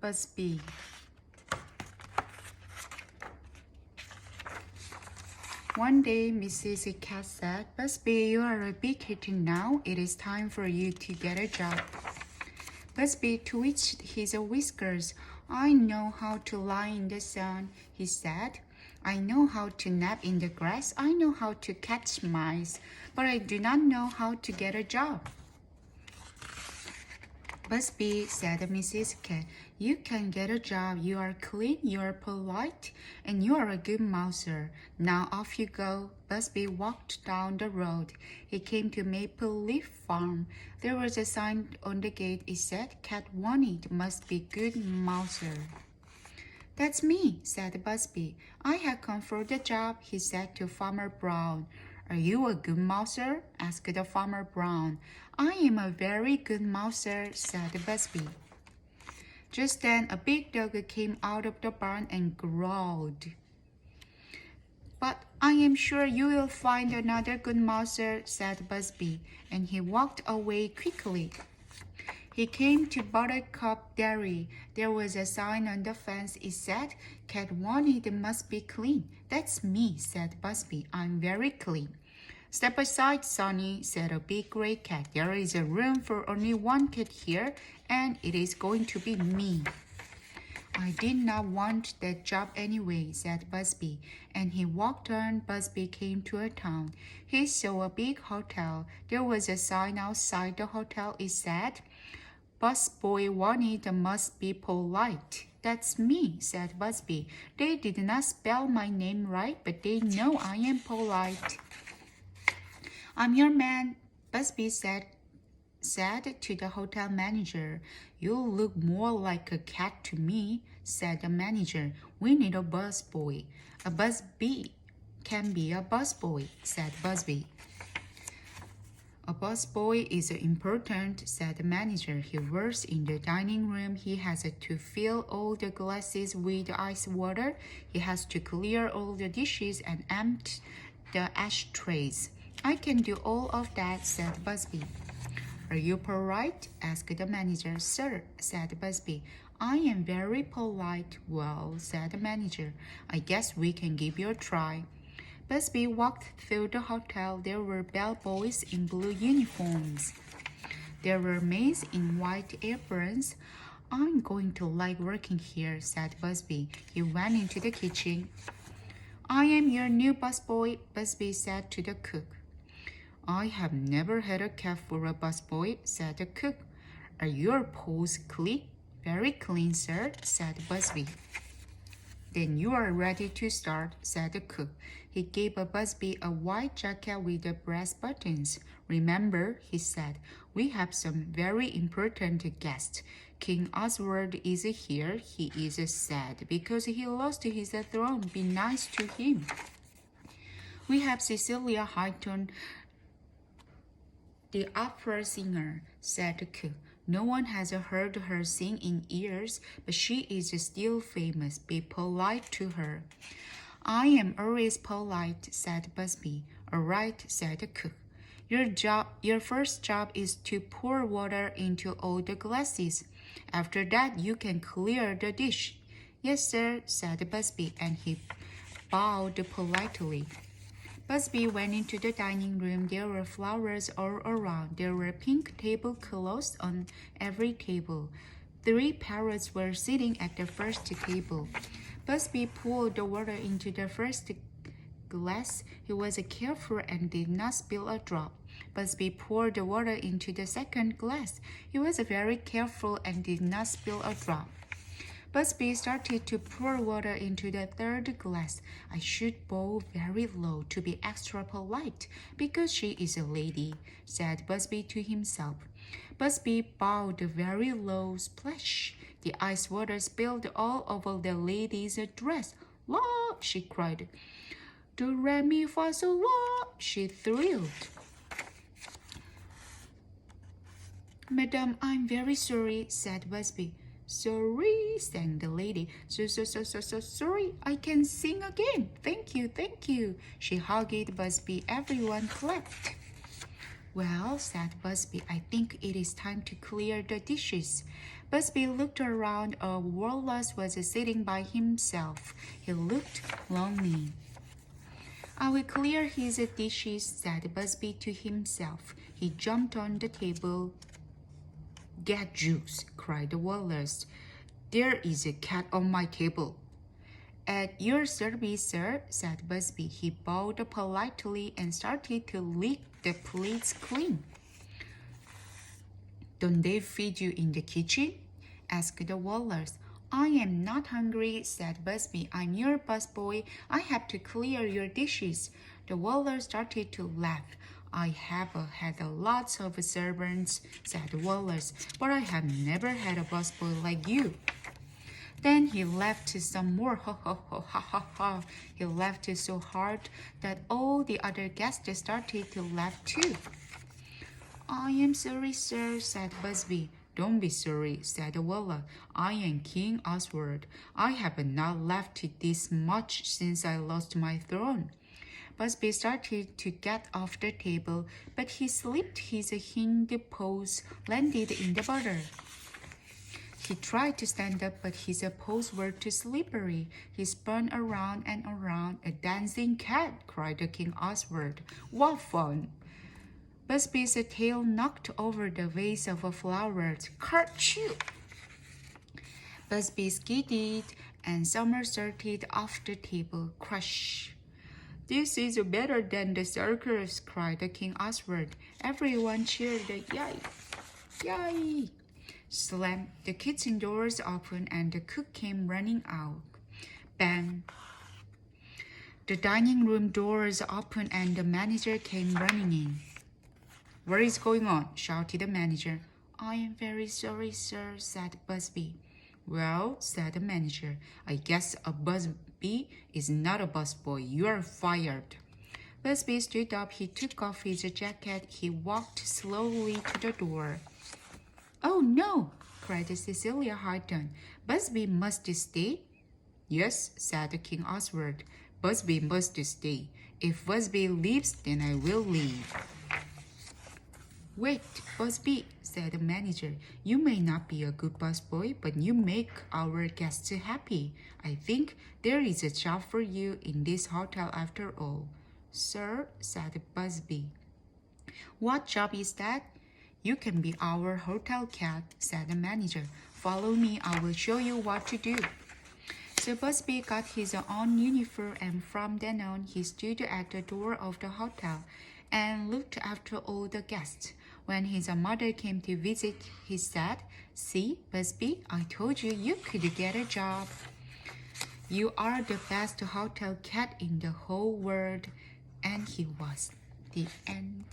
Buzby. One day, Mrs. Cat said, Buzby, you are a big kitten now. It is time for you to get a job. Buzby twitched his whiskers. I know how to lie in the sun, he said. I know how to nap in the grass. I know how to catch mice, but I do not know how to get a job. Buzby, said Mrs. Cat, you can get a job. You are clean, you are polite, and you are a good mouser. Now off you go. Buzby walked down the road. He came to Maple Leaf Farm. There was a sign on the gate. It said, Cat wanted, must be good mouser. That's me, said Buzby. I have come for the job, he said to Farmer Brown. Are you a good mouser? asked Farmer Brown. I am a very good mouser, said Buzby. Just then a big dog came out of the barn and growled. But I am sure you will find another good mouser, said Buzby, and he walked away quickly. He came to Buttercup Dairy. There was a sign on the fence. It said, Cat wanted must be clean. That's me, said Buzby. I'm very clean. Step aside, Sonny, said a big gray cat. There is a room for only one cat here, and it is going to be me. I did not want that job anyway, said Buzby, and he walked on. Buzby came to a town. He saw a big hotel. There was a sign outside the hotel. It said, Busboy wanted must be polite. That's me, said Buzby. They did not spell my name right, but they know I am polite. I'm your man, Buzby said to the hotel manager. You look more like a cat to me, said the manager. We need a busboy. A busbee can be a busboy, said Buzby. A busboy is important, said the manager. He works in the dining room. He has to fill all the glasses with ice water. He has to clear all the dishes and empty the ashtrays. I can do all of that, said Buzby. Are you polite? asked the manager. Sir, said Buzby. I am very polite. Well, said the manager, I guess we can give you a try. Buzby walked through the hotel. There were bellboys in blue uniforms. There were maids in white aprons. I'm going to like working here, said Buzby. He went into the kitchen. I am your new busboy, Buzby said to the cook. I have never had a cat for a busboy, said the cook. Are your paws clean? Very clean, sir, said Buzby. Then you are ready to start, said the cook. He gave Buzby a white jacket with the brass buttons. Remember, he said, we have some very important guests. King Oswald is here. He is sad because he lost his throne. Be nice to him. We have Cecilia Highton, the opera singer, said the cook. No one has heard her sing in years, but she is still famous. Be polite to her. I am always polite, said Buzby. All right, said the cook. Your first job is to pour water into all the glasses. After that, you can clear the dish. Yes, sir, said Buzby, and he bowed politely. Buzby went into the dining room. There were flowers all around. There were pink tablecloths on every table. 3 parrots were sitting at the first table. Buzby poured the water into the first glass. He was careful and did not spill a drop. Buzby poured the water into the second glass. He was very careful and did not spill a drop. Buzby started to pour water into the third glass. I should bow very low to be extra polite, because she is a lady, said Buzby to himself. Buzby bowed very low. Splash! The ice water spilled all over the lady's dress. La! She cried. Do re mi fa sol la! She thrilled. Madam, I'm very sorry, said Buzby. Sorry, sang the lady. So sorry. I can sing again. Thank you. She hugged Buzby. Everyone clapped. Well, said Buzby, I think it is time to clear the dishes. Busby looked around. A walrus was sitting by himself. He looked lonely. I will clear his dishes, said Busby to himself. He jumped on the table. Get juice, cried the walrus. There is a cat on my table. At your service, sir, said Busby. He bowed politely and started to lick the plates clean. Don't they feed you in the kitchen? Asked the walrus. I am not hungry, said Busby. I'm your busboy. I have to clear your dishes. The walrus started to laugh. I have had lots of servants, said the walrus, but I have never had a busboy like you. Then he laughed some more. Ha ha ha ha ha ha. He laughed so hard that all the other guests started to laugh too. I am sorry, sir, said Busby. Don't be sorry, said the walrus. I am King Oswald. I have not laughed this much since I lost my throne. Busby started to get off the table, but he slipped. His hind paws landed in the butter. He tried to stand up, but his paws were too slippery. He spun around and around. A dancing cat, cried the King Oswald. What fun! Busby's tail knocked over the vase of flowers. Kerchoo! Busby skidded and somersaulted off the table. Crush! This is better than the circus, cried the King Oswald. Everyone cheered. Yay! Yay! Slam! The kitchen doors opened and the cook came running out. Bang! The dining room doors opened and the manager came running in. What is going on? Shouted the manager. I am very sorry, sir, said Busby. Well, said the manager, I guess a Busby is not a busboy. You are fired. Busby stood up. He took off his jacket. He walked slowly to the door. Oh, no, cried Cecilia Hyton. Busby must stay? Yes, said King Oswald. Busby must stay. If Busby leaves, then I will leave. Wait, Busby, said the manager. You may not be a good busboy, but you make our guests happy. I think there is a job for you in this hotel after all. Sir, said Busby. What job is that? You can be our hotel cat, said the manager. Follow me, I will show you what to do. So Busby got his own uniform, and from then on he stood at the door of the hotel and looked after all the guests. When his mother came to visit, he said, See, Busby, I told you you could get a job. You are the best hotel cat in the whole world. And he was. The end.